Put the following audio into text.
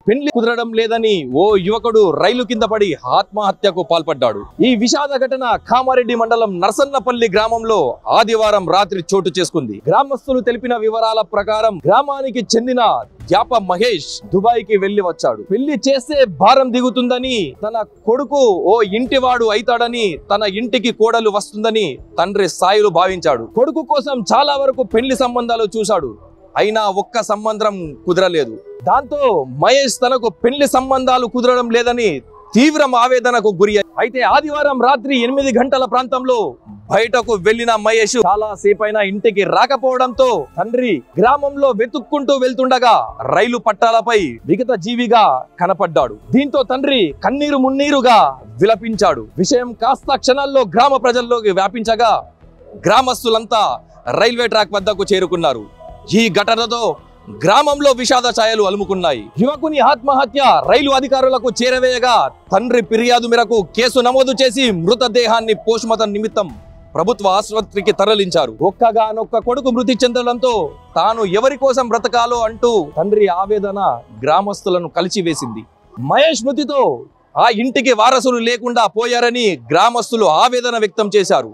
పెళ్లి కుదరడం లేదని ఓ యువకుడు రైలు కింద పడి ఆత్మహత్యకు పాల్పడ్డాడు. ఈ విషాద ఘటన కామారెడ్డి మండలం నర్సన్నపల్లి గ్రామంలో ఆదివారం రాత్రి చోటు చేసుకుంది. గ్రామస్తులు తెలిపిన వివరాల ప్రకారం గ్రామానికి చెందిన జాప మహేష్ దుబాయ్ కి వెళ్లి వచ్చాడు. పెళ్లి చేస్తే భారం దిగుతుందని, తన కొడుకు ఓ ఇంటివాడు అయితాడని, తన ఇంటికి కోడలు వస్తుందని తండ్రి సాయిలు భావించాడు. కొడుకు కోసం చాలా వరకు పెళ్లి సంబంధాలు చూశాడు. అయినా ఒక్క సంబంధం కుదరలేదు. దాంతో మహేష్ తనకు పెళ్లి సంబంధాలు కుదరడం లేదని తీవ్ర ఆవేదనకు గురి. అయితే ఆదివారం రాత్రి 8 గంటల ప్రాంతంలో బయటకు వెళ్లిన మహేష్ చాలా సేపైనా ఇంటికి రాకపోవడంతో తండ్రి గ్రామంలో వెతుక్కుంటూ వెళ్తుండగా రైలు పట్టాలపై విగత జీవిగా కనపడ్డాడు. దీంతో తండ్రి కన్నీరు మున్నీరుగా విలపించాడు. విషయం కాస్త క్షణాల్లో గ్రామ ప్రజల్లోకి వ్యాపించగా గ్రామస్తులంతా రైల్వే ట్రాక్ వద్దకు చేరుకున్నారు. ఈ ఘటనతో గ్రామంలో విషాద ఛాయలు అలుముకున్నాయి. యువకుని ఆత్మహత్య రైలు అధికారులకు చేరవేయగా తండ్రి ఫిర్యాదు మేరకు కేసు నమోదు చేసి మృతదేహాన్ని పోస్ట్మార్టం నిమిత్తం ప్రభుత్వ ఆసుపత్రికి తరలించారు. ఒక్కగానొక్క కొడుకు మృతి చెందడంతో తాను ఎవరి కోసం బ్రతకాలో అంటూ తండ్రి ఆవేదన గ్రామస్తులను కలిచివేసింది. మహేష్ మృతితో ఆ ఇంటికి వారసులు లేకుండా పోయారని గ్రామస్తులు ఆవేదన వ్యక్తం చేశారు.